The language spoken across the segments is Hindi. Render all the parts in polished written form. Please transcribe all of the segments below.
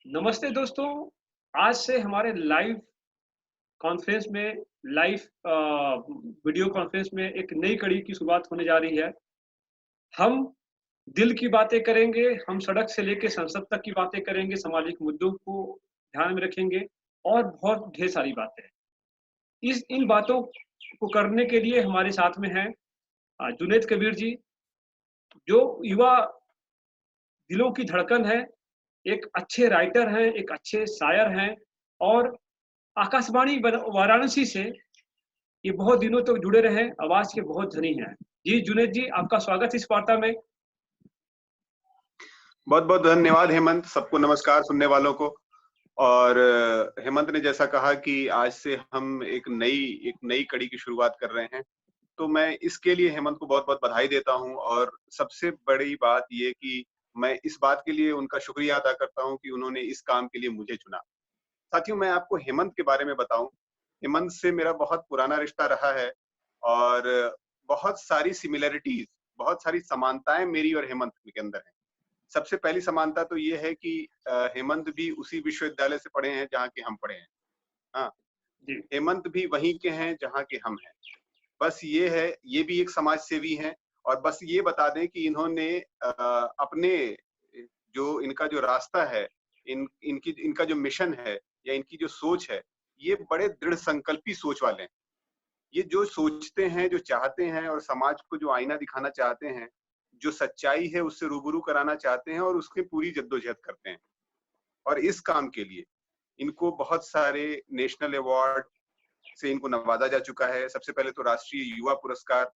नमस्ते दोस्तों, आज से हमारे लाइव कॉन्फ्रेंस में लाइव वीडियो कॉन्फ्रेंस में एक नई कड़ी की शुरुआत होने जा रही है। हम दिल की बातें करेंगे, हम सड़क से लेके संसद तक की बातें करेंगे, सामाजिक मुद्दों को ध्यान में रखेंगे और बहुत ढेर सारी बातें। इस इन बातों को करने के लिए हमारे साथ में हैं जुनैद कबीर जी, जो युवा दिलों की धड़कन है, एक अच्छे राइटर हैं, एक अच्छे शायर हैं और आकाशवाणी वाराणसी से ये बहुत दिनों तक जुड़े रहे, आवाज़ के बहुत धनी हैं। जी, जुनैद जी, आपका स्वागत है इस वार्ता में। बहुत-बहुत धन्यवाद हेमंत, सबको नमस्कार सुनने वालों को। और हेमंत ने जैसा कहा कि आज से हम एक नई कड़ी की शुरुआत कर रहे हैं, तो मैं इसके लिए हेमंत को बहुत-बहुत बधाई देता हूँ और सबसे बड़ी बात ये कि मैं इस बात के लिए उनका शुक्रिया अदा करता हूँ कि उन्होंने इस काम के लिए मुझे चुना। साथियों, मैं आपको हेमंत के बारे में बताऊँ, हेमंत से मेरा बहुत पुराना रिश्ता रहा है और बहुत सारी सिमिलैरिटीज़, बहुत सारी समानताएँ मेरी और हेमंत के अंदर हैं। सबसे पहली समानता तो ये है कि हेमंत भी उसी विश्वविद्यालय से पढ़े हैं जहाँ के हम पढ़े हैं। हाँ, जी, हेमंत भी वहीं के हैं जहाँ के हम हैं। बस ये है, ये भी एक समाज सेवी हैं और बस ये बता दें कि इन्होंने अपने जो इनका जो रास्ता है, इनका जो मिशन है या इनकी जो सोच है, ये बड़े दृढ़ संकल्पी सोच वाले हैं। ये जो सोचते हैं, जो चाहते हैं और समाज को जो आईना दिखाना चाहते हैं, जो सच्चाई है उससे रूबरू कराना चाहते हैं और उसकी पूरी जद्दोजहद करते हैं। और इस काम के लिए इनको बहुत सारे नेशनल अवार्ड से इनको नवाजा जा चुका है। सबसे पहले तो राष्ट्रीय युवा पुरस्कार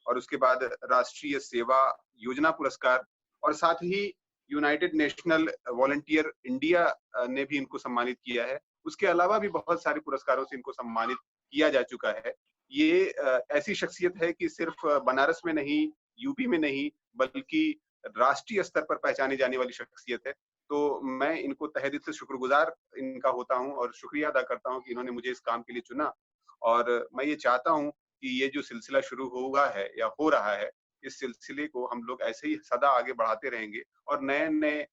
और उसके बाद राष्ट्रीय सेवा योजना पुरस्कार और साथ ही यूनाइटेड नेशनल वॉलंटियर इंडिया ने भी इनको सम्मानित किया है। उसके अलावा भी बहुत सारे पुरस्कारों से इनको सम्मानित किया जा चुका है। ये ऐसी शख्सियत है कि सिर्फ बनारस में नहीं, यूपी में नहीं, बल्कि राष्ट्रीय स्तर पर पहचानी जाने वाली शख्सियत है। तो मैं इनको तहे दिल से शुक्रगुज़ार इनका होता हूँ और शुक्रिया अदा करता हूँ कि इन्होंने मुझे इस काम के लिए चुना। और मैं ये चाहता हूँ कि ये जो सिलसिला शुरू हुआ है या हो रहा है, इस सिलसिले को हम लोग ऐसे ही सदा आगे बढ़ाते रहेंगे और नए-नए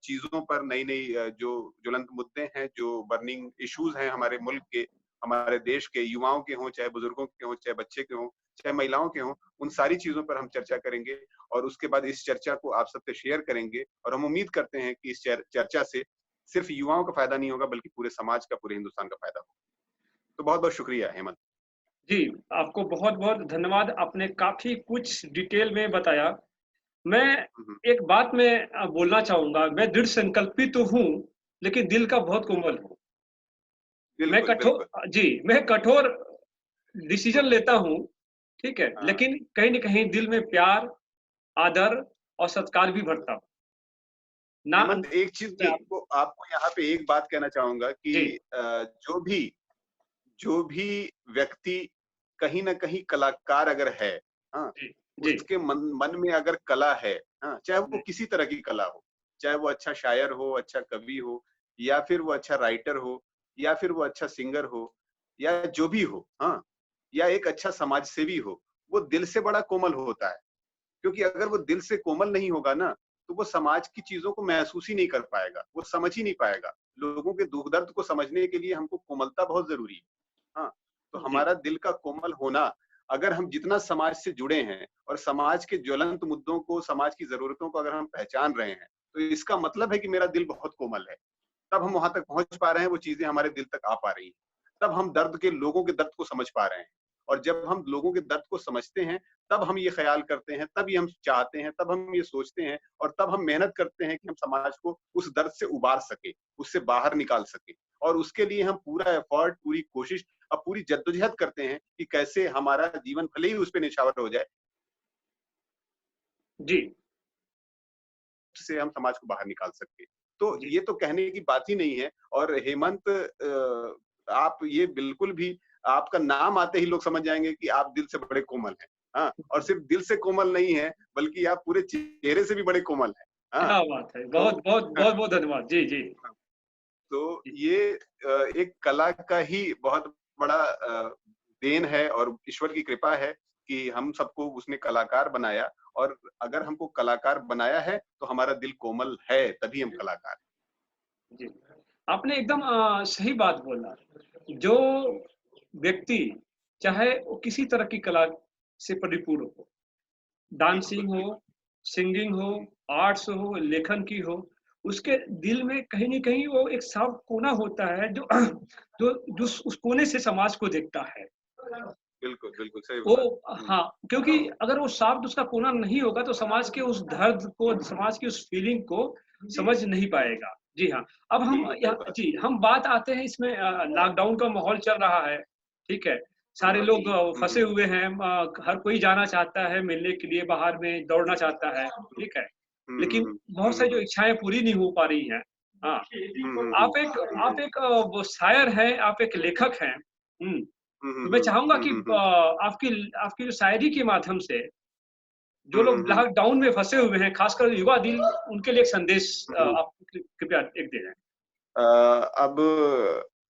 चीज़ों पर नई-नई जो ज्वलंत मुद्दे हैं, जो बर्निंग इश्यूज़ हैं हमारे मुल्क के, हमारे देश के युवाओं के हों, चाहे बुजुर्गों के हों, चाहे बच्चे के हों, चाहे महिलाओं के हों, उन सारी चीज़ों पर हम चर्चा करेंगे और उसके बाद इस चर्चा को आप सबसे शेयर करेंगे और हम उम्मीद करते हैं कि इस चर्चा से सिर्फ युवाओं का फ़ायदा नहीं होगा बल्कि पूरे समाज का, पूरे हिंदुस्तान का फ़ायदा होगा। तो बहुत-बहुत शुक्रिया हेमंत। जी, आपको बहुत-बहुत धन्यवाद। आपने काफ़ी कुछ डिटेल में बताया। मैं हुँ, हुँ। एक बात मैं बोलना चाहूँगा, मैं दृढ़ संकल्पित तो हूँ, लेकिन दिल का बहुत कोमल हूँ। बिल्कुल, बिल्कुल। मैं कठोर डिसीज़न लेता हूँ, ठीक है? हाँ, लेकिन कहीं न कहीं दिल में प्यार, आदर और सत्कार भी भरता हूँ। ना हेमंत एक चीज़ मैं जी, आपको आपको यहाँ पे एक बात कहना चाहूँगा कि जी, जो भी व्यक्ति कहीं न कहीं कलाकार अगर है, हाँ? जी, जी, उसके मन मन में अगर कला है, हाँ? चाहे वो जी, किसी तरह की कला हो, चाहे वो अच्छा शायर हो, अच्छा कवि हो या फिर वो अच्छा राइटर हो या फिर वो अच्छा सिंगर हो या जो भी हो, हाँ? या एक अच्छा समाज सेवी हो, वो दिल से बड़ा कोमल होता है। क्योंकि अगर वो दिल से कोमल नहीं होगा ना, तो वो समाज की चीज़ों को महसूस ही नहीं कर पाएगा, वो समझ ही नहीं पाएगा। लोगों के दुःख दर्द को समझने के लिए हमको कोमलता बहुत ज़रूरी है। हाँ, तो जी, हमारा दिल का कोमल होना, अगर हम जितना समाज से जुड़े हैं और समाज के ज्वलंत मुद्दों को, समाज की ज़रूरतों को अगर हम पहचान रहे हैं, तो इसका मतलब है कि मेरा दिल बहुत कोमल है। तब हम वहाँ तक पहुँच पा रहे हैं, वो चीज़ें हमारे दिल तक आ पा रही हैं। तब हम लोगों के दर्द को समझ पा रहे हैं। और जब हम लोगों के दर्द को समझते हैं, तब हम ये ख़्याल करते हैं, तब ये हम चाहते हैं, तब हम ये सोचते हैं और तब हम मेहनत करते हैं कि हम समाज को उस दर्द से उबार सकें, उससे बाहर निकाल सकें। और उसके लिए हम पूरा एफ़र्ट, पूरी कोशिश और पूरी जद्दोजहद करते हैं कि कैसे हमारा जीवन भले ही उस पे न्यौछावर हो जाए, जी, उससे हम समाज को बाहर निकाल सकें। तो जी, ये तो कहने की बात ही नहीं है और हेमंत आप ये बिल्कुल भी आपका नाम आते ही लोग समझ जाएँगे कि आप दिल से बड़े कोमल हैं। हाँ, और सिर्फ़ दिल से कोमल नहीं है, बल्कि आप पूरे चेहरे से भी बड़े कोमल हैं। हाँ, क्या बात है! तो बहुत-बहुत धन्यवाद। जी, जी, तो जी, ये एक कला का ही बहुत बड़ा देन है और ईश्वर की कृपा है कि हम सबको उसने कलाकार बनाया और अगर हमको कलाकार बनाया है, तो हमारा दिल कोमल है, तभी हम कलाकार हैं। जी। आपने एकदम सही बात बोला। जो व्यक्ति चाहे वो किसी तरह की कला से परिपूर्ण हो, बिल्कुल, डांसिंग बिल्कुल। हो, सिंगिंग हो, आर्ट्स हो, लेखन की हो, उसके दिल में कहीं न कहीं वो एक साफ कोना होता है जो जो उस कोने से समाज को देखता है। बिल्कुल, बिल्कुल, सही वो बात। हुँ, हाँ, क्योंकि अगर वो साफ्ट उसका कोना नहीं होगा तो समाज के उस दर्द को, समाज की उस फीलिंग को समझ नहीं पाएगा। जी हाँ, अब हम बिल्कुल सही यहाँ बात। जी, हम बात आते हैं इसमें लॉकडाउन का माहौल चल रहा है, ठीक है? हाँ, सारे हाँ। लोग हुँ, फँसे हुँ, हुए हैं हर कोई जाना चाहता है मिलने के लिए, बाहर में दौड़ना चाहता है, हुँ, ठीक है? हुँ, हुँ, लेकिन हुँ, बहुत हुँ, सारी जो हुँ, इच्छाएँ पूरी नहीं हो पा रही हैं। हाँ, हुँ, हुँ, हुँ, हुँ, आप एक वो शायर हैं, आप एक लेखक हैं। हुँ। हुँ, हुँ, तो मैं हुँ, चाहूँगा हुँ, कि हुँ, हुँ, आपकी आपकी जो शायरी के माध्यम से जो हुँ, हुँ, लोग हुँ, लॉकडाउन में फँसे हुए हैं, खासकर युवा दिल, उनके लिए एक संदेश हुँ। आप कृपया एक दे दें। अब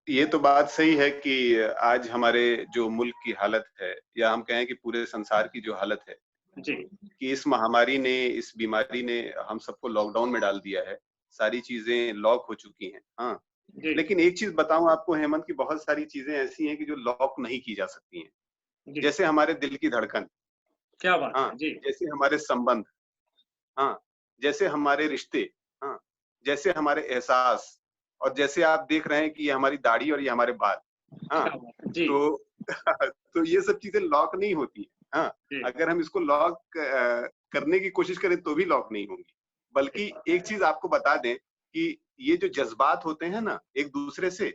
ये तो बात सही है कि आज हमारे जो मुल्क की हालत है या हम कहें कि पूरे संसार की जो हालत है, जी, कि इस महामारी ने, इस बीमारी ने हम सबको लॉकडाउन में डाल दिया है। सारी चीज़ें लॉक हो चुकी हैं, हाँ। जी, लेकिन एक चीज़ बताऊँ आपको हेमंत कि बहुत सारी चीज़ें ऐसी हैं कि जो लॉक नहीं की जा सकती हैं। जी। जैसे हमारे दिल की धड़कन, क्या बात हाँ, है! जी, जैसे हमारे संबंध, हाँ, जैसे हमारे रिश्ते, हाँ, जैसे हमारे एहसास और जैसे आप देख रहे हैं कि ये हमारी दाढ़ी और ये हमारे बाल, हाँ, क्या बात है! जी, तो तो ये सब चीज़ें लॉक नहीं होती हैं, हाँ। जी, अगर हम इसको लॉक करने की कोशिश करें तो भी लॉक नहीं होंगी। जी, बल्कि एक चीज़ आपको बता दें कि ये जो जज़्बात होते हैं ना एक-दूसरे से,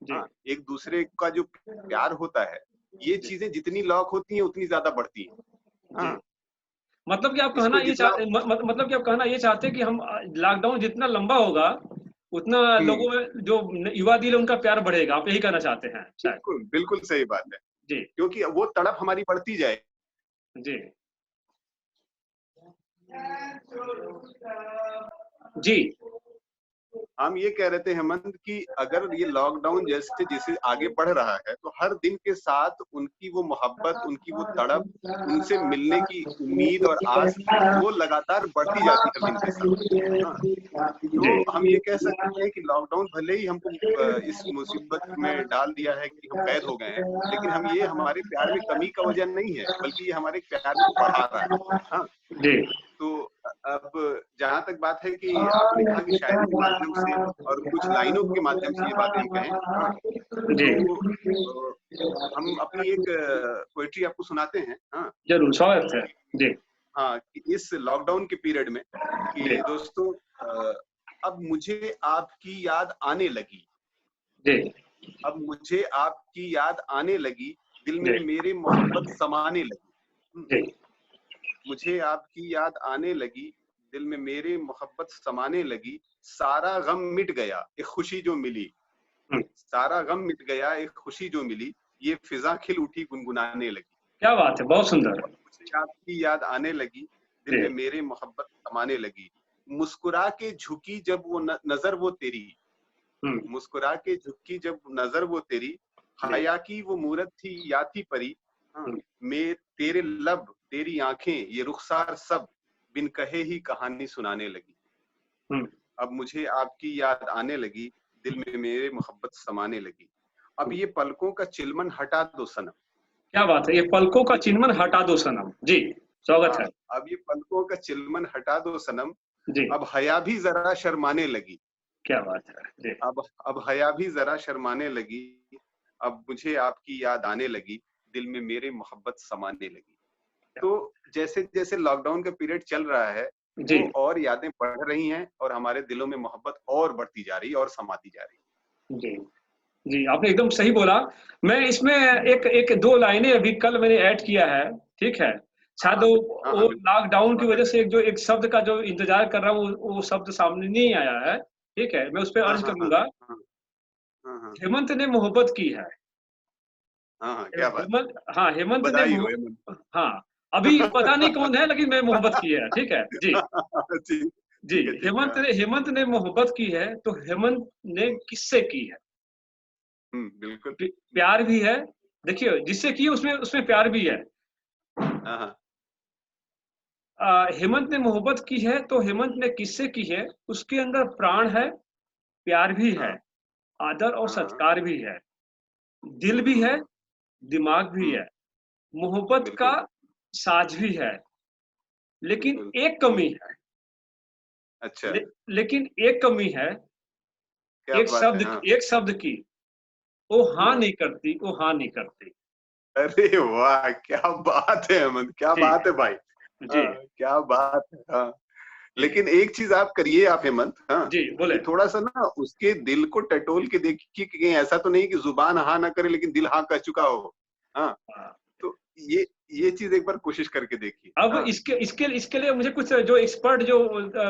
जी, हाँ, एक-दूसरे का जो प्यार होता है, ये जी, चीज़ें जितनी लॉक होती हैं उतनी ज़्यादा बढ़ती हैं, जी। हाँ। मतलब कि आप कहना इसको ये जितना मतलब कि आप कहना ये चाहते हैं कि हम लॉकडाउन जितना लंबा होगा, उतना हुँ। लोगों में जो युवा दिल है उनका प्यार बढ़ेगा। आप यही कहना चाहते हैं शायद? बिल्कुल, बिल्कुल सही बात है। जी, क्योंकि वो तड़प हमारी बढ़ती जाए। जी। जी, हम ये कह रहे थे हेमंत कि अगर ये लॉकडाउन जैसे-जैसे आगे बढ़ रहा है, तो हर दिन के साथ उनकी वो मोहब्बत, उनकी वो तड़प, उनसे मिलने की उम्मीद और आस, वो लगातार बढ़ती जाती है हर दिन के साथ। हाँ, जी, तो हम ये कह सकते हैं कि लॉकडाउन भले ही हमको इस मुसीबत में डाल दिया है कि हम कैद हो गए हैं, लेकिन हम ये हमारे प्यार में कमी का वजह नहीं है, बल्कि ये हमारे प्यार को बढ़ा रहा है। हाँ। जी। तो अब जहाँ तक बात है कि आपने कहा कि शायरी के माध्यम से और कुछ लाइनों के माध्यम से ये बातें हम कहें, हाँ, जी, तो हम अपनी एक पोएट्री आपको सुनाते हैं, हाँ, ज़रूर स्वागत है। जी, हाँ, कि इस लॉकडाउन के पीरियड में जी, कि दोस्तों अब मुझे आपकी याद आने लगी, जी, अब मुझे आपकी याद आने लगी, दिल में जी, मेरे मोहब्बत समाने लगी। हुँ। जी, मुझे आपकी याद आने लगी, दिल में मेरे मोहब्बत समाने लगी, सारा गम मिट गया, एक खुशी जो मिली, हुँ। सारा गम मिट गया, एक खुशी जो मिली, ये फ़िज़ा खिल उठी गुनगुनाने लगी। क्या बात है! बहुत सुंदर। और मुझे आपकी याद आने लगी, दिल जी, में मेरे मोहब्बत समाने लगी, मुस्कुरा के झुकी जब वो नज़र वो तेरी, हुँ, मुस्कुरा के झुकी जब नज़र वो तेरी, जी, हया की वो मूरत थी या थी परी, हाँ, हुँ, तेरे लब, तेरी आँखें, ये रुखसार सब, बिन कहे ही कहानी सुनाने लगी। हुँ। अब मुझे आपकी याद आने लगी, दिल में मेरे मोहब्बत समाने लगी। अब ये पलकों का चिलमन हटा दो सनम, क्या बात है! ये पलकों का ये चिन्मन हटा दो सनम। जी, स्वागत हाँ, है। अब ये पलकों का चिलमन हटा दो सनम, जी, अब हया भी ज़रा शर्माने लगी। क्या बात है! जी, अब हया भी ज़रा शर्माने लगी, अब मुझे आपकी याद आने लगी, दिल में मेरे मोहब्बत समाने लगी। क्या तो जैसे-जैसे लॉकडाउन का पीरियड चल रहा है, जी, वो और यादें बढ़ रही हैं और हमारे दिलों में मोहब्बत और बढ़ती जा रही है और समाती जा रही जी, जी, आपने एकदम सही बोला। मैं इसमें एक एक 2 लाइनें अभी कल मैंने ऐड किया है, ठीक है? है। हाँ, शायद हाँ। हाँ, हाँ, वो बिल्कुल। लॉकडाउन की बहुत वजह अच्छा। से एक शब्द का जो इंतज़ार कर रहा हूँ, वो शब्द सामने नहीं आया है, ठीक है? मैं उस पे हाँ, अर्ज़ हाँ, हाँ, करूँगा, हाँ, हाँ, हाँ। हेमंत ने मोहब्बत की है। हाँ, हाँ, क्या बात है। हेमंत हाँ, हेमंत ने बधाई हो हेमंत। हाँ, अभी पता नहीं कौन है लेकिन मैं मोहब्बत की है, ठीक है? जी, जी, जी, ठीक है। हाँ। हेमंत ने मोहब्बत की है, तो हेमंत ने हुँ, किससे की है? हुँ, बिल्कुल। प्यार भी है, देखिए जिससे की है उसमें उसमें प्यार भी है। हाँ, हाँ। हेमंत ने मोहब्बत की है, तो हेमंत ने किससे की है? उसके अंदर प्राण है, प्यार भी है, हाँ, आदर और हाँ, सत्कार भी है, दिल भी है, हुँ, दिमाग भी हुँ, है, मोहब्बत का बिल्कुल, साज भी है, लेकिन बिल्कुल। एक कमी है। अच्छा, लेकिन एक कमी है, क्या बात है? हाँ, एक शब्द की, वो हाँ हाँ। नहीं करती, वो हाँ नहीं करती। अरे वाह! क्या बात है अमन, क्या जी, बात है भाई। जी, हाँ, क्या बात है। हाँ, जी, लेकिन एक चीज़ आप करिए आप हेमंत, हाँ, जी, बोले। कि थोड़ा-सा ना उसके दिल को टटोल के देखिए कि कहीं ऐसा तो नहीं कि ज़ुबान हाँ ना करे लेकिन दिल हाँ कह चुका हो। हाँ, हाँ, तो ये चीज़ एक बार कोशिश करके देखिए। अब हाँ, इसके लिए मुझे कुछ जो एक्सपर्ट जो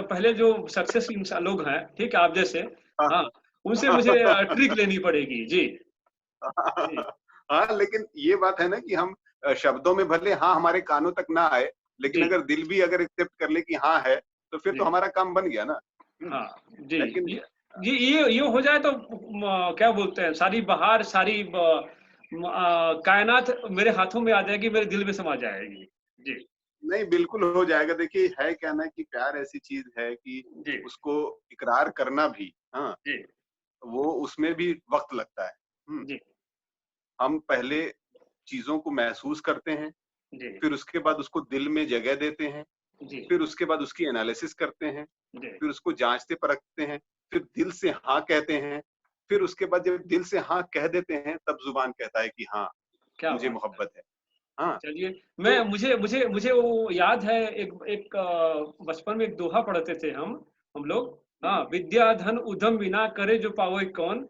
पहले जो सक्सेस इंसान लोग हैं, ठीक है, आप जैसे, हाँ। हाँ, उनसे मुझे ट्रिक लेनी पड़ेगी। जी, जी, हाँ, लेकिन ये बात है ना कि हम शब्दों में भले हाँ हमारे कानों तक ना आए, लेकिन जी, अगर दिल भी अगर एक्सेप्ट कर ले कि हाँ है, तो फिर तो जी, हमारा काम बन गया ना। हुँ, हाँ, जी। लेकिन ये हो जाए तो क्या बोलते हैं, सारी बहार, सारी कायनात मेरे हाथों में आ जाएगी, मेरे दिल में समा जाएगी। जी, नहीं, बिल्कुल हो जाएगा। देखिए, है क्या ना कि प्यार ऐसी चीज़ है कि जी, उसको इकरार करना भी, हाँ, जी, वो उसमें भी वक़्त लगता है। हुँ, जी, हम पहले चीज़ों को महसूस करते हैं, जी, फिर उसके बाद उसको दिल में जगह देते हैं, जी, फिर उसके बाद उसकी एनालिसिस करते हैं, जी, फिर उसको जाँचते-परखते हैं, फिर दिल से हाँ कहते हैं, फिर उसके बाद जब दिल से हाँ कह देते हैं, तब ज़ुबान कहता है कि हाँ, क्या मुझे बात है! मोहब्बत है। हाँ, चलिए, मैं तो मुझे मुझे मुझे वो याद है, एक एक बचपन में एक दोहा पढ़ते थे हम लोग। हुँ, हाँ, विद्या धन उधम बिना करे जो पावै कौन।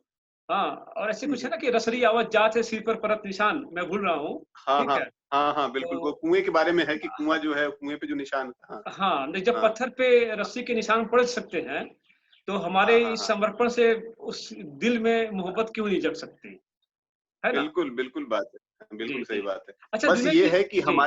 हाँ, और ऐसे हुँ, कुछ है हुँ। ना कि रसरी आवत जात है सिर पर परत निशान, मैं भूल रहा हूँ, हाँ, ठीक हाँ। है? हाँ, हाँ, बिल्कुल, वो तो कुएँ के बारे में है कि कुआँ हाँ, जो है, कुएँ पे जो निशान हाँ, हाँ, नहीं, जब हाँ। पत्थर पे रस्सी के निशान पड़ सकते हैं, तो हमारे हाँ, हाँ, इस हाँ। समर्पण से उस दिल में मोहब्बत क्यों नहीं जग सकती, है ना? बिल्कुल, बिल्कुल बात है। जी, बिल्कुल सही जी। बात है। अच्छा, बस दुनिया ये की, है कि जी,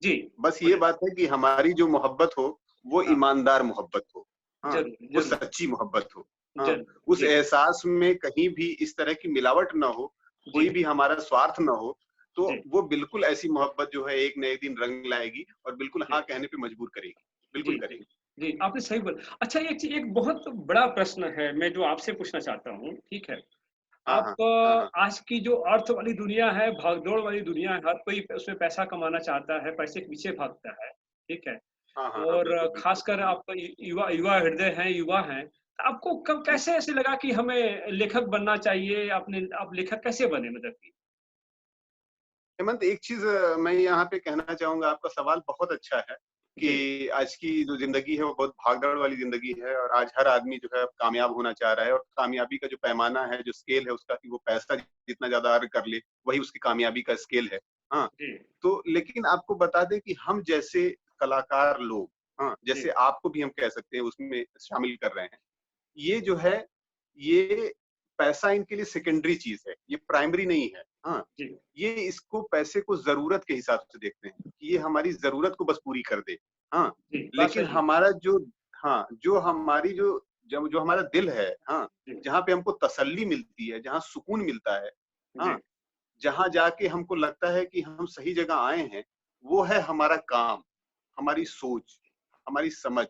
जी, बस ये बोलिए। बात है कि हमारी जो मोहब्बत हो, वो हाँ, ईमानदार मोहब्बत हो। हाँ, ज़रूर, वो ज़रूर, सच्ची मोहब्बत हो। हाँ, ज़रूर। उस जी, एहसास में कहीं भी इस तरह की मिलावट ना हो, जी, कोई भी हमारा स्वार्थ ना हो, जी, तो वो बिल्कुल ऐसी मोहब्बत जो है एक न एक दिन रंग लाएगी और बिल्कुल जी। हाँ कहने पे मजबूर करेगी। जी, बिल्कुल जी। करेगी। जी, आपने सही बोला। अच्छा, एक बहुत बड़ा प्रश्न है, मैं जो आपसे पूछना चाहता हूँ, ठीक है? हाँ, हाँ। आप हाँ, हाँ। आज की जो अर्थ वाली दुनिया है, भागदौड़ वाली दुनिया है, हर कोई उसमें पैसा कमाना चाहता है, पैसे के पीछे भागता है, ठीक है? हाँ, हाँ, हाँ। और बिल्कुल, बिल्कुल। ख़ासकर हुँ, आपका युवा युवा हृदय हैं, युवा हैं। तो आपको कब हुँ। कैसे ऐसे लगा कि हमें लेखक बनना चाहिए? आप लेखक कैसे बने, मतलब कि? हेमंत एक चीज़ मैं यहाँ पे कहना चाहूँगा आपका सवाल बहुत अच्छा है, जी, कि आज की जो ज़िंदगी है वो बहुत भाग-दौड़ वाली ज़िंदगी है और आज हर आदमी जो है कामयाब होना चाह रहा है और कामयाबी का जो पैमाना है, जो स्केल है उसका कि वो पैसा जितना ज़्यादा अर्न कर ले, वही उसकी कामयाबी का स्केल है। हाँ, जी, तो लेकिन आपको बता दें कि हम जैसे कलाकार लोग, हाँ, जी, जैसे आपको भी हम कह सकते हैं उसमें शामिल कर रहे हैं। ये जो है, ये पैसा इनके लिए सेकेंडरी चीज़ है, ये प्राइमरी नहीं है। हाँ, जी, ये इसको पैसे को ज़रूरत के हिसाब से देखते हैं, कि ये हमारी ज़रूरत को बस पूरी कर दे। हाँ, जी, बात लेकिन सही है। हमारा जो हाँ, जो हमारी जो हमारा दिल है, हाँ, जी, जहाँ पे हमको तसल्ली मिलती है, जहाँ सुकून मिलता है, जी, हाँ, जहाँ जाके हमको लगता है कि हम सही जगह आए हैं, वो है हमारा काम, हमारी सोच, हमारी समझ।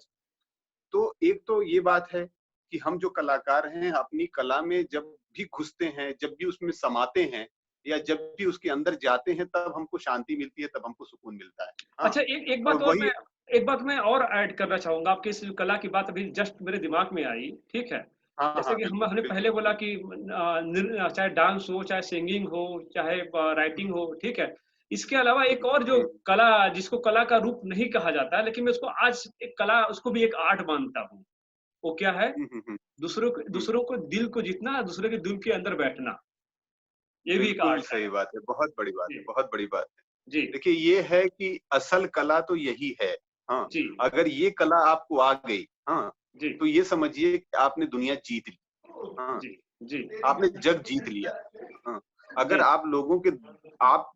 तो एक तो ये बात है कि हम जो कलाकार हैं अपनी कला में जब भी घुसते हैं, जब भी उसमें समाते हैं या जब भी उसके अंदर जाते हैं तब हमको शांति मिलती है, तब हमको सुकून मिलता है। हाँ, अच्छा, एक एक और बात और वही मैं एक बात मैं और ऐड करना चाहूँगा, आपकी इस कला की बात अभी जस्ट मेरे दिमाग में आई, ठीक है? हाँ, जैसे हाँ, कि बिल्कुल, हमने बिल्कुल। पहले बोला कि चाहे डांस हो, चाहे सिंगिंग हो, चाहे राइटिंग हो, ठीक है? इसके अलावा हुँ, एक और जो हुँ, कला, जिसको कला का रूप नहीं कहा जाता है, लेकिन मैं उसको आज एक कला, उसको भी एक आर्ट मानता हूँ। वो क्या है? हुँ, हुँ, हुँ, हुँ। दूसरों को दिल को जीतना, दूसरे के दिल के अंदर बैठना, ये भी एक बिल्कुल आर्ट है। सही बात है, बहुत बड़ी बात है, जी, बहुत बड़ी बात है। जी, देखिए ये है कि असल कला तो यही है। हाँ, जी, अगर ये कला आपको आ गई, हाँ, जी, तो ये समझिए कि आपने दुनिया जीत ली। हाँ, जी, जी, आपने जग जीत लिया। हाँ, अगर जी, आप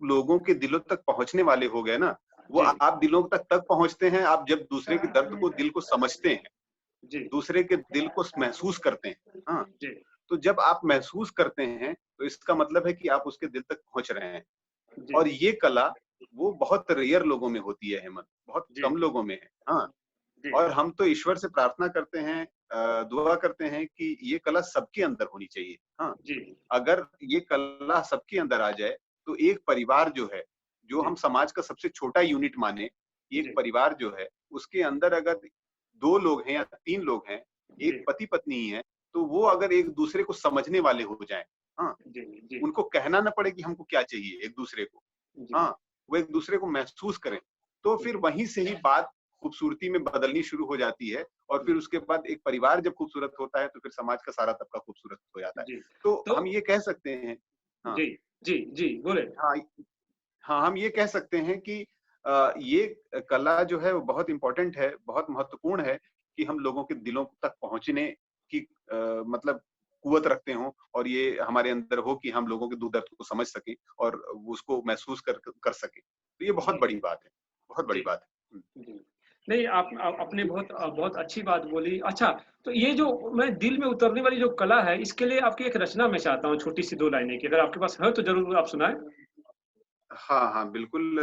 लोगों के दिलों तक पहुँचने वाले हो गए ना, वो जी, आप दिलों तक तब पहुँचते हैं, आप जब दूसरे के दर्द को, दिल को समझते हैं, जी, दूसरे के दिल को महसूस करते हैं। हाँ, जी, तो जब आप महसूस करते हैं, तो इसका मतलब है कि आप उसके दिल तक पहुँच रहे हैं जी, और ये कला वो बहुत रेयर लोगों में होती है हेमंत, बहुत जी, कम लोगों में है। हाँ, जी, और हम तो ईश्वर से प्रार्थना करते हैं दुआ करते हैं कि ये कला सबके अंदर होनी चाहिए। हाँ, जी, अगर ये कला सबके अंदर आ जाए, तो एक परिवार जो है, जो जी, हम समाज का सबसे छोटा यूनिट माने, एक जी, परिवार जो है, उसके अंदर अगर 2 लोग हैं या 3 लोग हैं, जी, एक पति-पत्नी ही है, तो वो अगर एक-दूसरे को समझने वाले हो जाएँ, हाँ, जी, जी, उनको कहना ना पड़े कि हमको क्या चाहिए एक-दूसरे को, जी, हाँ, वो एक-दूसरे को महसूस करें, तो फिर जी, वहीं से ही बात खूबसूरती में बदलनी शुरू हो जाती है और फिर जी, उसके बाद एक परिवार जब खूबसूरत होता है, तो फिर समाज का सारा तबका खूबसूरत हो जाता है। जी। तो तो हम ये कह सकते हैं हाँ, जी, जी, जी, बोले। हाँ, हाँ, हम ये कह सकते हैं कि ये कला जो है वो बहुत इम्पोर्टेंट है, बहुत महत्वपूर्ण है कि हम लोगों के दिलों तक पहुँचने की मतलब क़ुव्वत रखते हों और ये हमारे अंदर हो कि हम लोगों के दुःख दर्द को समझ सकें और उसको महसूस कर सकें। तो ये बहुत जी, बड़ी बात है, बहुत बड़ी जी, बात है। हुँ, जी। नहीं, आपने बहुत अच्छी बात बोली। अच्छा, तो ये जो मैं दिल में उतरने वाली जो कला है, इसके लिए आपकी एक रचना मैं चाहता हूँ, छोटी-सी 2 लाइनें की। अगर आपके पास है, तो ज़रूर आप सुनाएँ। हाँ, हाँ, बिल्कुल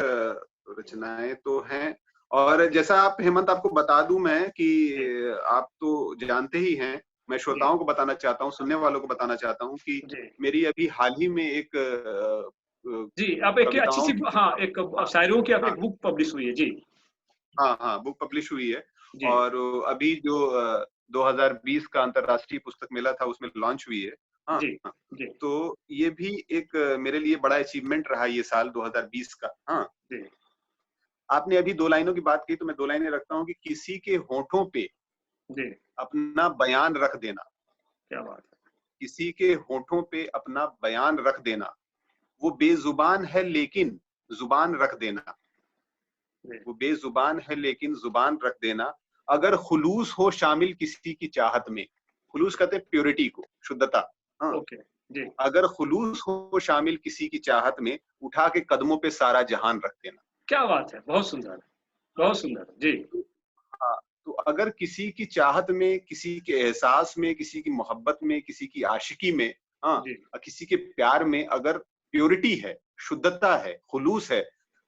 रचनाएँ तो हैं और जैसा आप हेमंत आपको बता दूँ मैं कि जी, आप तो जानते ही हैं, मैं जी, श्रोताओं को बताना चाहता हूँ, सुनने वालों को बताना चाहता हूँ कि जी। मेरी अभी हाल ही में एक जी, आप एक कविताओं अच्छी-सी की हाँ, किताब एक हाँ, शायरियों की आपकी हाँ, एक बुक पब्लिश हुई है। जी, हाँ, हाँ, बुक पब्लिश हुई है जी, और अभी जो 2020 का अंतर्राष्ट्रीय पुस्तक मेला था उसमें लॉन्च हुई है। हाँ, जी, हाँ, जी, तो ये भी एक मेरे लिए बड़ा अचीवमेंट रहा ये साल 2020 का। हाँ, जी, आपने अभी 2 लाइनों की बात की तो मैं 2 लाइनें रखता हूँ कि किसी के होठों पे जी, अपना बयान रख देना, क्या बात है! किसी के होठों पे अपना बयान रख देना, वो बेज़ुबान है लेकिन ज़ुबान रख देना, जी, वो बेज़ुबान है लेकिन ज़ुबान रख देना, अगर खुलूस हो शामिल किसी की चाहत में, खुलूस कहते हैं प्योरिटी को, शुद्धता, हाँ, ओके, जी, अगर खुलूस हो शामिल किसी की चाहत में, उठा के कदमों पे सारा जहान रख देना। क्या बात है! बहुत सुंदर, बहुत सुंदर। जी, हाँ, तो अगर किसी की चाहत में, किसी के एहसास में, किसी की मोहब्बत में, किसी की आशिकी में, हाँ, जी, किसी के प्यार में अगर प्योरिटी है, शुद्धता है, खुलूस है,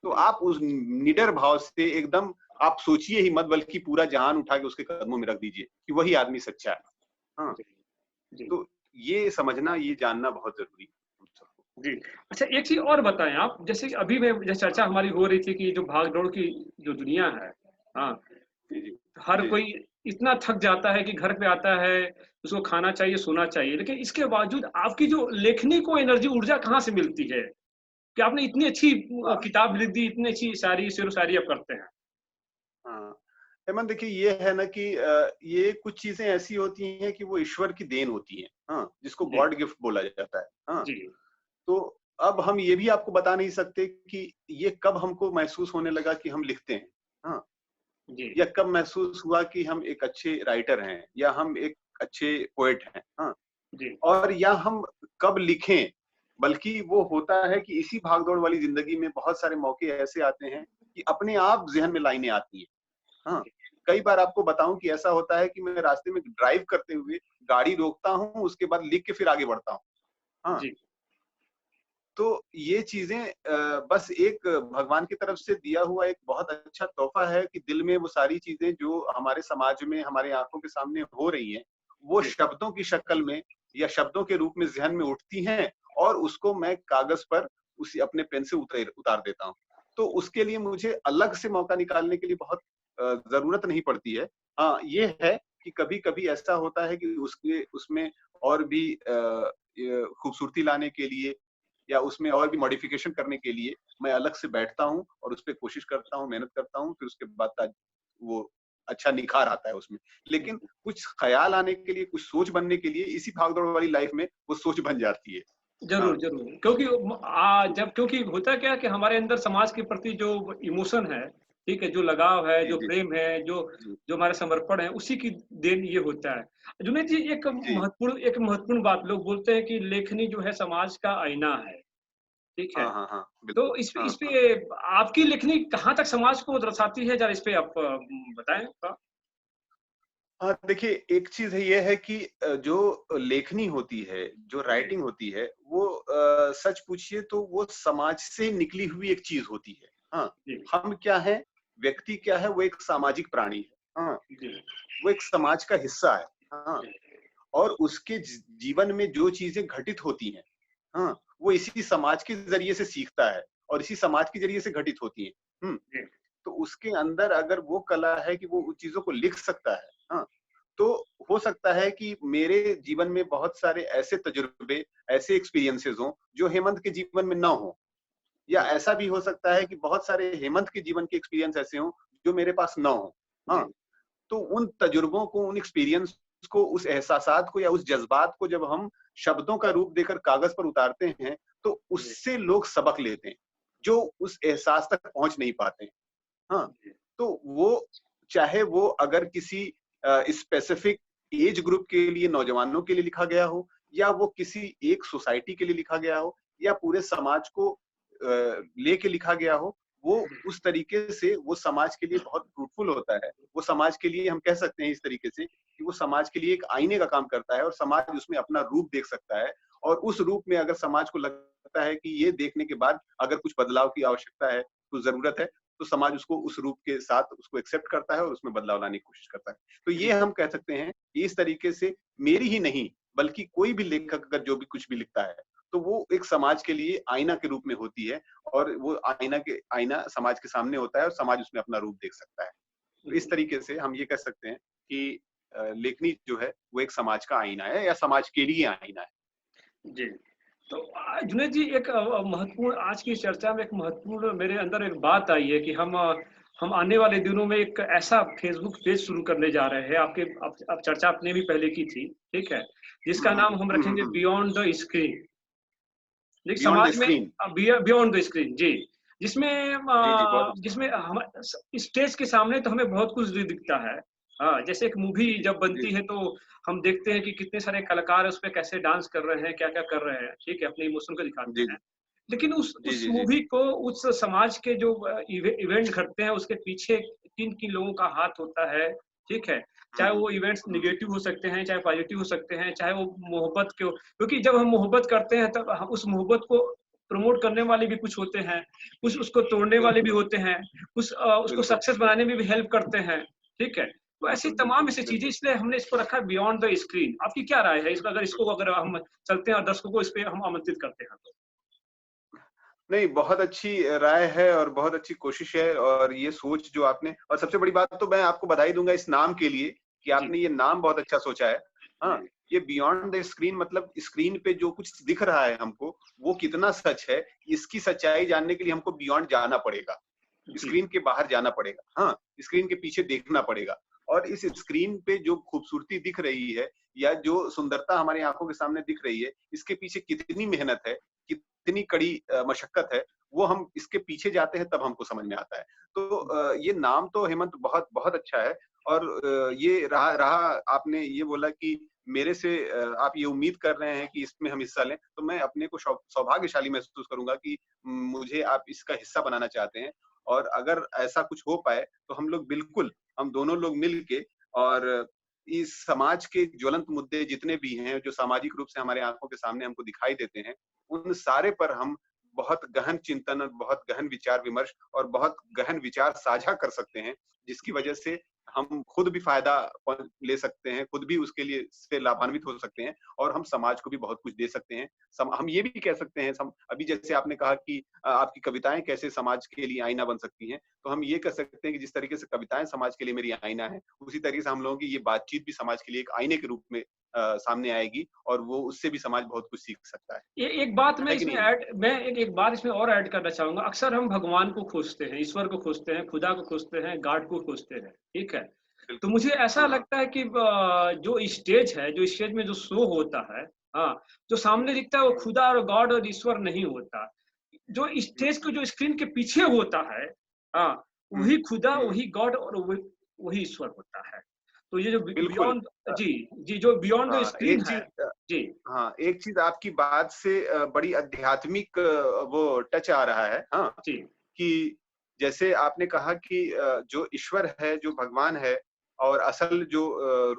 तो जी, आप उस निडर भाव से एकदम आप सोचिए ही मत बल्कि पूरा जहान उठा के उसके कदमों में रख दीजिए कि वही आदमी सच्चा है। हाँ, जी, जी, तो ये समझना, ये जानना बहुत ज़रूरी है हम सबको। जी। अच्छा, एक चीज़ और बताएँ आप, जैसे कि अभी मैं जैसे चर्चा हमारी हो रही थी कि जो भाग-दौड़ की जो दुनिया है, हाँ, जी, जी। हर जी, जी। कोई इतना थक जाता है कि घर पे आता है, उसको खाना चाहिए, सोना चाहिए। लेकिन इसके बावजूद आपकी जो लेखनी को एनर्जी, ऊर्जा कहाँ से मिलती है? कि आपने इतनी अच्छी हाँ, किताब लिख दी, इतनी अच्छी शायरी, शेरो-शायरी आप करते हैं। हाँ। हेमंत देखिए ये है ना कि ये कुछ चीज़ें ऐसी होती हैं कि वो ईश्वर की देन होती हैं, हाँ, जिसको जी, गॉड गिफ्ट बोला जाता है, हाँ। जी, तो अब हम ये भी आपको बता नहीं सकते कि ये कब हमको महसूस होने लगा कि हम लिखते हैं, हाँ, जी, या कब महसूस हुआ कि हम एक अच्छे राइटर हैं या हम एक अच्छे पोएट हैं, हाँ, जी, और या हम कब लिखें, बल्कि वो होता है कि इसी भाग-दौड़ वाली ज़िंदगी में बहुत सारे मौके ऐसे आते हैं कि अपने आप ज़हन में लाइनें आती हैं। हाँ, जी, कई बार आपको बताऊँ कि ऐसा होता है कि मैं रास्ते में ड्राइव करते हुए गाड़ी रोकता हूँ, उसके बाद लिख के फिर आगे बढ़ता हूँ। हाँ, जी, तो ये चीज़ें बस एक भगवान की तरफ से दिया हुआ एक बहुत अच्छा तोहफ़ा है कि दिल में वो सारी चीज़ें जो हमारे समाज में, हमारी आँखों के सामने हो रही हैं, वो जी, शब्दों की शक्ल में या शब्दों के रूप में ज़हन में उठती हैं और उसको मैं कागज़ पर उसी अपने पेन से उतार देता हूँ। तो उसके लिए मुझे अलग से मौका निकालने के लिए बहुत ज़रूरत नहीं पड़ती है। हाँ, ये है कि कभी-कभी ऐसा होता है कि उसके उसमें और भी खूबसूरती लाने के लिए या उसमें और भी मॉडिफ़िकेशन करने के लिए मैं अलग से बैठता हूँ और उसपे कोशिश करता हूँ, मेहनत करता हूँ, फिर उसके बाद वो अच्छा निखार आता है उसमें। लेकिन जी। कुछ ख़्याल आने के लिए, कुछ सोच बनने के लिए इसी भाग-दौड़ वाली लाइफ़ में वो सोच बन जाती है। ज़रूर, हाँ, ज़रूर। क्योंकि जब क्योंकि होता क्या है कि हमारे अंदर समाज के प्रति जो इमोशन है, ठीक है? जो लगाव है, जी, जो जी, प्रेम है, जो जी, जो हमारा समर्पण है, उसी की देन ये होता है। जुनैद जी, जी। एक महत्वपूर्ण बात लोग बोलते हैं कि लेखनी जो है समाज का आईना है, ठीक है? हाँ, हाँ, हाँ, तो बिल्कुल। इस हाँ, हाँ। पे आपकी लेखनी कहाँ तक समाज को दर्शाती है? ज़रा इस पे आप बताएँ थोड़ा? हाँ, देखिए एक चीज़ है ये है कि जो लेखनी होती है, जो जी, राइटिंग होती है, वो सच पूछिए तो वो समाज से निकली हुई एक चीज़ होती है। हाँ, जी, हम क्या हैं, व्यक्ति क्या है, वो एक सामाजिक प्राणी है। हाँ, जी, वो एक समाज का हिस्सा है। हाँ, और उसके जीवन में जो चीजें घटित होती हैं, हाँ, वो इसी समाज के जरिए से सीखता है और इसी समाज के जरिए से घटित होती है। जी, तो उसके अंदर अगर वो कला है कि वो उन चीजों को लिख सकता है, हाँ, तो हो सकता है कि मेरे जीवन में बहुत सारे ऐसे तजुर्बे, ऐसे एक्सपीरियंसेस हों जो हेमंत के जीवन में ना हो, या जी, ऐसा भी हो सकता है कि बहुत सारे हेमंत के जीवन के एक्सपीरियंस ऐसे हों जो मेरे पास ना हो। हाँ, जी, तो उन तजुर्बों को, उन एक्सपीरियंस को, उस एहसासात को या उस जज्बात को जब हम शब्दों का रूप देकर कागज पर उतारते हैं, तो जी, उससे लोग सबक लेते हैं, जो उस एहसास तक पहुंच नहीं पाते हैं। हाँ, जी, तो वो, चाहे वो अगर किसी स्पेसिफिक एज ग्रुप के लिए, नौजवानों के लिए लिखा गया हो, या वो किसी एक सोसाइटी के लिए लिखा गया हो, या पूरे समाज को लेके लिखा गया हो, वो उस तरीके से वो समाज के लिए बहुत फ्रूटफुल होता है। वो समाज के लिए, हम कह सकते हैं इस तरीके से कि वो समाज के लिए एक आईने का काम करता है और समाज उसमें अपना रूप देख सकता है। और उस रूप में अगर समाज को लगता है कि ये देखने के बाद अगर कुछ बदलाव की आवश्यकता है, कुछ जरूरत है, तो समाज उसको उस रूप के साथ उसको एक्सेप्ट करता है और उसमें बदलाव लाने की कोशिश करता है। तो ये जी, हम कह सकते हैं कि इस तरीके से मेरी ही नहीं, बल्कि कोई भी लेखक अगर जो भी कुछ भी लिखता है, तो वो एक समाज के लिए आईना के रूप में होती है, और वो आईना समाज के सामने होता है और समाज उसमें अपना रूप देख सकता है। तो इस जी, तरीके से हम ये कह सकते हैं कि लेखनी जो है वो एक समाज का आईना है, या समाज के लिए आईना है। जी। तो जुनैद जी, एक महत्वपूर्ण आज की चर्चा में एक महत्वपूर्ण मेरे अंदर एक बात आई है कि हम आने वाले दिनों में एक ऐसा फ़ेसबुक पेज शुरू करने जा रहे हैं। आपके आप चर्चा आपने भी पहले की थी, ठीक है? जिसका नाम हम रखेंगे हम्म। Beyond the screen. देखिए बियॉन्ड द समाज में स्क्रीन। बियॉन्ड द स्क्रीन जी, जिसमें जी जी, बहुत अच्छा। जिसमें हम स्टेज के सामने तो हमें बहुत कुछ दिखता है। हाँ, जैसे एक मूवी जब जी बनती है तो हम देखते हैं कि कितने सारे कलाकार उसपे कैसे डांस कर रहे हैं, क्या-क्या कर रहे हैं, ठीक है? अपने इमोशन को दिखाते जी हैं। लेकिन जी उस जी जी। मूवी को, उस समाज के जो इवेंट घटते हैं उसके पीछे किन-किन लोगों का हाथ होता है, ठीक है? चाहे वो इवेंट्स हम्म। नेगेटिव हो सकते हैं, चाहे पॉजिटिव हो सकते हैं, चाहे वो मोहब्बत के हो, क्योंकि जब हम मोहब्बत करते हैं तब उस मोहब्बत को प्रमोट करने वाले भी कुछ होते हैं, कुछ उसको तोड़ने वाले भी बिल्कुल होते हैं, कुछ उसको बिल्कुल सक्सेस बनाने में भी हेल्प करते हैं, ठीक है? तो ऐसी बिल्कुल तमाम बिल्कुल ऐसी चीज़ें, बिल्कुल। इसलिए हमने इसको रखा है बियॉन्ड द स्क्रीन। आपकी क्या राय है? अगर हम चलते हैं और दर्शकों को इस पे हम आमंत्रित करते हैं तो? नहीं, बहुत अच्छी राय है और बहुत अच्छी कोशिश है, और ये सोच जो आपने, और सबसे बड़ी बात तो मैं आपको बधाई दूँगा इस नाम के लिए कि जी, आपने ये नाम बहुत अच्छा सोचा है। हाँ, जी, ये बियॉन्ड द स्क्रीन मतलब स्क्रीन पे जो कुछ दिख रहा है हमको, वो कितना सच है, इसकी सच्चाई जानने के लिए हमको बियॉन्ड जाना पड़ेगा। जी, स्क्रीन के बाहर जाना पड़ेगा। हाँ, स्क्रीन के पीछे देखना पड़ेगा, और इस स्क्रीन पे जो खूबसूरती दिख रही है, या जो सुंदरता हमारी आँखों के सामने दिख रही है, इसके पीछे कितनी मेहनत है, कितनी कड़ी मशक्कत है, वो हम इसके पीछे जाते हैं तब हमको समझ में आता है। तो ये नाम तो हेमंत बहुत बहुत अच्छा है, और ये रहा रहा आपने ये बोला कि मेरे से आप ये उम्मीद कर रहे हैं कि इसमें हम हिस्सा लें, तो मैं अपने को सौभाग्यशाली महसूस करूँगा कि मुझे आप इसका हिस्सा बनाना चाहते हैं। और अगर ऐसा कुछ हो पाए, तो हम लोग बिल्कुल, हम दोनों लोग मिल के, और इस समाज के ज्वलंत मुद्दे जितने भी हैं, जो सामाजिक रूप से हमारे आँखों के सामने हमको दिखाई देते हैं, उन सारे पर हम बहुत गहन चिंतन और बहुत गहन विचार-विमर्श और बहुत गहन विचार साझा कर सकते हैं, जिसकी वजह से हम खुद भी फ़ायदा ले सकते हैं, खुद भी उसके लिए से लाभान्वित हो सकते हैं, और हम समाज को भी बहुत कुछ दे सकते हैं। हम ये भी कह सकते हैं, अभी जैसे आपने कहा कि आपकी कविताएँ कैसे समाज के लिए आईना बन सकती हैं, तो हम ये कह सकते हैं कि जिस तरीके से कविताएँ समाज के लिए मेरी आईना है, उसी तरीके से हम लोगों की ये बातचीत भी समाज के लिए एक आईने के रूप में सामने आएगी, और वो उससे भी समाज बहुत कुछ सीख सकता ए एक बात है कि नहीं हिम्मत? मैं एक एक बात इसमें और ऐड करना चाहूँगा। अक्सर हम भगवान को खोजते हैं, ईश्वर को खोजते हैं, खुदा को खोजते हैं, गॉड को खोजते हैं, ठीक है? तो बिल्कुल। मुझे ऐसा हाँ, हाँ। लगता है कि जो स्टेज है, जो स्टेज में जो शो होता है, हाँ, जो सामने दिखता है वो खुदा और गॉड और ईश्वर नहीं होता। जो हुँ, स्टेज को हुँ, जो स्क्रीन के पीछे होता है, हाँ, हुँ, वही खुदा, हुँ। वही गॉड और वही ईश्वर होता है। तो ये जो बिल्कुल। बियॉन्ड अ, जी, जी, जो बियॉन्ड द हाँ, स्क्रीन है। जी, हाँ, एक चीज़ आपकी बात से बड़ी आध्यात्मिक वो टच आ रहा है, हाँ, जी, कि जैसे आपने कहा कि जो ईश्वर है, जो भगवान है, और असल जो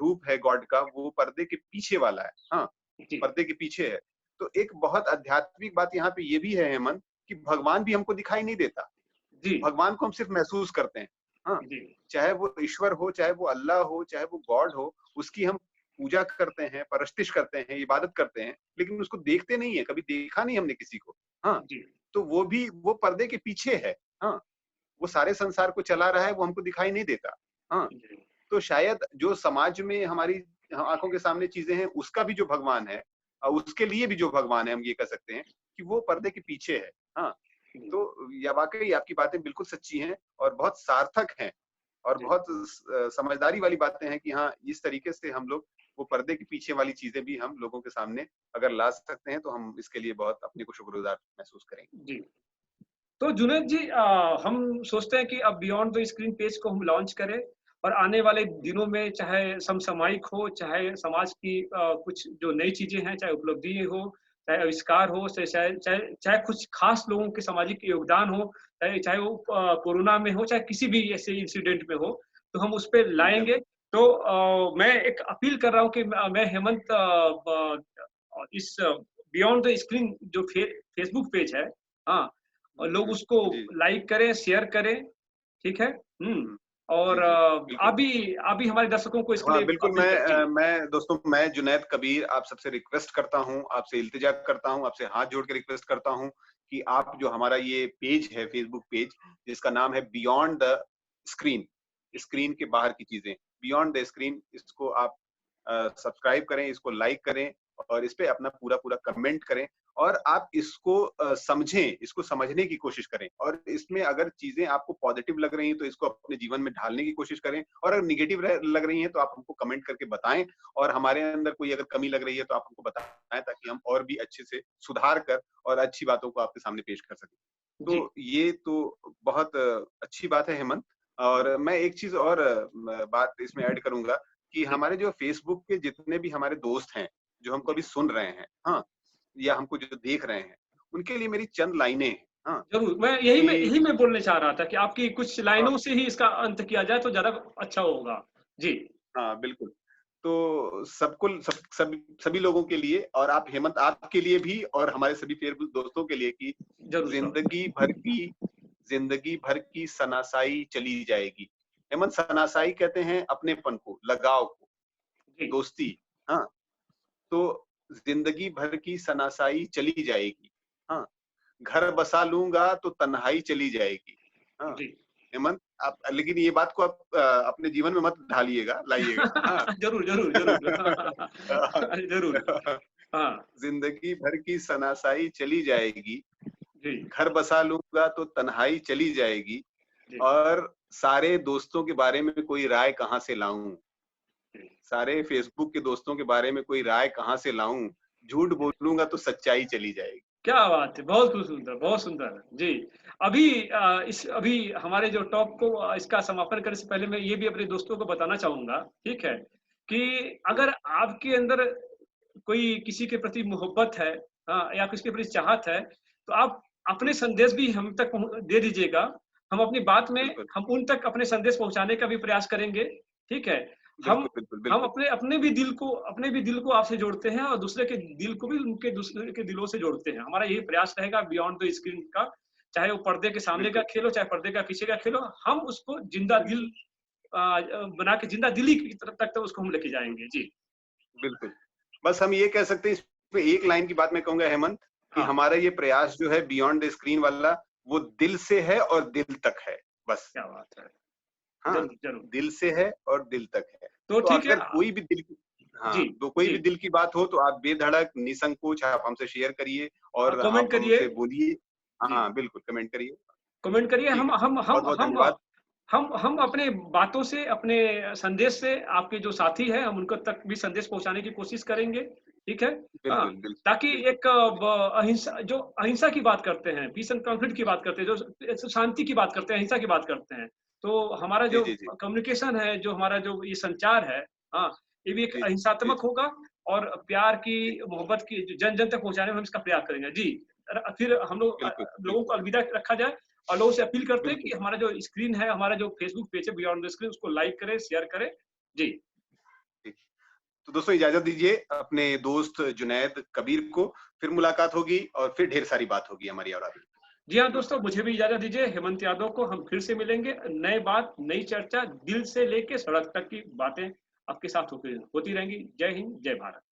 रूप है गॉड का, वो पर्दे के पीछे वाला है, हाँ, जी, पर्दे के पीछे है। तो एक बहुत आध्यात्मिक बात यहाँ पे ये भी है हेमंत, कि भगवान भी हमको दिखाई नहीं देता। जी, भगवान को हम सिर्फ महसूस करते हैं, हाँ। जी, चाहे वो ईश्वर हो, चाहे वो अल्लाह हो, चाहे वो गॉड हो, उसकी हम पूजा करते हैं, परस्तिश करते हैं, इबादत करते हैं, लेकिन उसको देखते नहीं है, कभी देखा नहीं हमने किसी को। हाँ, जी, तो वो पर्दे के पीछे है। हाँ, वो सारे संसार को चला रहा है, वो हमको दिखाई नहीं देता। हाँ, जी, तो शायद जो समाज में हमारी आंखों के सामने चीजें हैं, उसका भी जो भगवान है, उसके लिए भी जो भगवान है, हम ये कह सकते हैं कि वो पर्दे के पीछे है। हाँ, जी, तो या वाकई आपकी बातें बिल्कुल सच्ची हैं और बहुत सार्थक हैं और जी, बहुत समझदारी वाली बातें हैं कि हाँ, इस तरीके से हम लोग वो पर्दे के पीछे वाली चीजें भी हम लोगों के सामने अगर ला सकते हैं, तो हम इसके लिए बहुत अपने को शुक्रगुजार महसूस करेंगे। जी। तो जुनैद जी, हम सोचते हैं कि अब बियॉन्ड द स्क्रीन पेज को हम लॉन्च करें और आने वाले दिनों में चाहे समसामयिक हो, चाहे समाज की कुछ जो नई चीज़ें हैं, चाहे उपलब्धि हो, चाहे आविष्कार हो, चाहे चाहे चाहे चाहे कुछ खास लोगों के सामाजिक योगदान हो, चाहे चाहे वो कोरोना में हो, चाहे किसी भी ऐसे इंसिडेंट में हो, तो हम उस पे बिल्कुल। लाएँगे। तो मैं एक अपील कर रहा हूँ कि मैं हेमंत इस बियॉन्ड द स्क्रीन जो फेसबुक पेज है, हाँ, और लोग उसको जी। लाइक करें, शेयर करें, ठीक है? हुँ। हुँ। जी, और जी, बिल्कुल। आप भी हमारे दर्शकों को इसके हाँ, लिए बिल्कुल। अपील करें। जी, मैं दोस्तों, मैं जुनैद कबीर आप सबसे रिक्वेस्ट करता हूँ, आपसे इल्तिजा करता हूँ, आपसे हाथ जोड़ के रिक्वेस्ट करता हूँ कि आप जो हमारा ये पेज है, फेसबुक पेज, जिसका नाम है बियॉन्ड द स्क्रीन, स्क्रीन के बाहर की चीज़ें, बियॉन्ड द स्क्रीन, इसको आप सब्सक्राइब करें, इसको लाइक करें और इस पे अपना पूरा-पूरा कमेंट करें और आप इसको समझें, इसको समझने की कोशिश करें और इसमें अगर चीज़ें आपको पॉजिटिव लग रही हैं, तो इसको अपने जीवन में ढालने की कोशिश करें और अगर नेगेटिव लग रही हैं, तो आप हमको कमेंट करके बताएँ और हमारे अंदर कोई अगर कमी लग रही है, तो आप हमको बताएँ ताकि हम और भी अच्छे से सुधार कर और अच्छी बातों को आपके सामने पेश कर सकें। जी, तो ये तो बहुत अच्छी बात है हेमंत और मैं एक चीज़ और बात इसमें ऐड करूँगा कि जी। हमारे जो फेसबुक के जितने भी हमारे दोस्त हैं, जो हमको जी, अभी सुन रहे हैं, हाँ? या हमको जो देख रहे हैं, उनके लिए मेरी चंद लाइनें हैं, हाँ? ज़रूर। कि यही मैं बोलने चाह रहा था कि आपकी कुछ हाँ, लाइनों से ही इसका अंत किया जाए तो ज़्यादा अच्छा होगा। जी, हाँ, बिल्कुल। तो सबको सभी लोगों के लिए और आप हेमंत आपके लिए भी और हमारे सभी फेसबुक दोस्तों के लिए कि ज़रूर साहब। ज़िंदगी भर की ज़िंदगी भर की सनासाई चली जाएगी। हेमंत, सनासाई कहते हैं अपनेपन को, लगाव को, जी, दोस्ती, हाँ? तो ज़िंदगी भर की सनासाई चली जाएगी, हाँ? घर बसा लूँगा तो तन्हाई चली जाएगी, हाँ? जी। हेमंत, आप लेकिन ये बात को आप अपने जीवन में मत ढालिएगा, लाइएगा, हाँ? ज़रूर, ज़रूर, ज़रूर। ज़रूर। हाँ, ज़िंदगी भर की सनासाई चली जाएगी, जी, घर बसा लूँगा तो तन्हाई चली जाएगी जी, और सारे दोस्तों के बारे में कोई राय कहाँ से लाऊँ? जी, सारे फ़ेसबुक के दोस्तों के बारे में कोई राय कहाँ से लाऊँ? झूठ जी। बोलूँगा तो सच्चाई चली जाएगी। क्या बात है! बहुत खूब सुंदर, बहुत सुंदर। जी, अभी हमारे जो टॉक को इसका समापन करने से पहले मैं ये भी अपने दोस्तों को बताना चाहूँगा, ठीक है? कि हुँ, अगर आपके अंदर कोई किसी के प्रति मोहब्बत है, हाँ, या किसी के प्रति चाहत है, तो आप अपने हुँ, संदेश भी हम तक दे दीजिएगा। हम अपनी बात में बिल्कुल, हम उन तक अपने संदेश पहुँचाने का भी प्रयास करेंगे, ठीक है? हम बिल्कुल, बिल्कुल, हम बिल्कुल, अपने भी दिल को आपसे जोड़ते हैं और दूसरे के दिल को भी उनके दूसरे के दिलों से जोड़ते हैं। हमारा यही प्रयास रहेगा बियॉन्ड द स्क्रीन का, चाहे वो पर्दे के सामने का बिल्कुल, खेल हो, चाहे पर्दे का पीछे का खेल हो, हम उसको जिंदा दिल बना के जिंदा दिली की तरफ तक तो उसको हम लेके जाएँगे। जी, बिल्कुल। बस हम ये कह सकते हैं इसमें एक लाइन की बात मैं कहूँगा हेमंत, कि हाँ, हमारा ये प्रयास जो है बियॉन्ड द स्क्रीन वाला, वो दिल से है और दिल तक है, बस। क्या बात है! हाँ, ज़रूर, ज़रूर। दिल से है और दिल तक है। तो तो ठीक है। अगर कोई भी दिल की जी, हाँ, तो कोई जी। भी दिल की बात हो तो आप बेधड़क, निसंकोच आप हमसे शेयर करिए और आप कमेंट करिए। हमसे बोलिए। जी, हाँ, बिल्कुल कमेंट करिए। कमेंट करिए। ठीक है, बहुत-बहुत धन्यवाद। हम अपने बातों से, अपने संदेश से आपके जो साथी हैं, हम उनको तक भी संदेश पहुँचाने की कोशिश करेंगे, ठीक है? हाँ, बिल्कुल, बिल्कुल, ताकि बिल्कुल। एक अहिंसा की बात करते हैं, पीस एंड कॉन्फ्लिक्ट की बात करते हैं, जो शांति की बात करते हैं, अहिंसा की बात करते हैं। तो हमारा जी, जो जी, जी। कम्युनिकेशन है, जो हमारा जो ये संचार है, हाँ, ये भी एक जी, जी, अहिंसात्मक जी, होगा और प्यार जी। की, मोहब्बत की जन-जन तक पहुँचाने में हम इसका प्रयास करेंगे। जी, फिर हम लोग बिल्कुल, लोगों बिल्कुल, को अलविदा रखा जाए और लोगों से अपील करते हैं कि बिल्कुल। हमारा जो स्क्रीन है, हमारा जो फेसबुक पेज है बियॉन्ड द स्क्रीन, उसको लाइक करें, शेयर करें। जी। जी। तो दोस्तों इजाज़त दीजिए अपने दोस्त जुनैद कबीर को, फिर मुलाकात होगी और फिर ढेर सारी बात होगी हमारी और आपकी। जी हाँ, दोस्तों, नमस्कार। मुझे भी इजाज़त दीजिए। हेमंत यादव को हम फिर से मिलेंगे। नए बात, नई चर्चा, दिल से लेके सड़क तक की बातें आपके साथ होती रहेंगी। जय हिंद, जय भारत।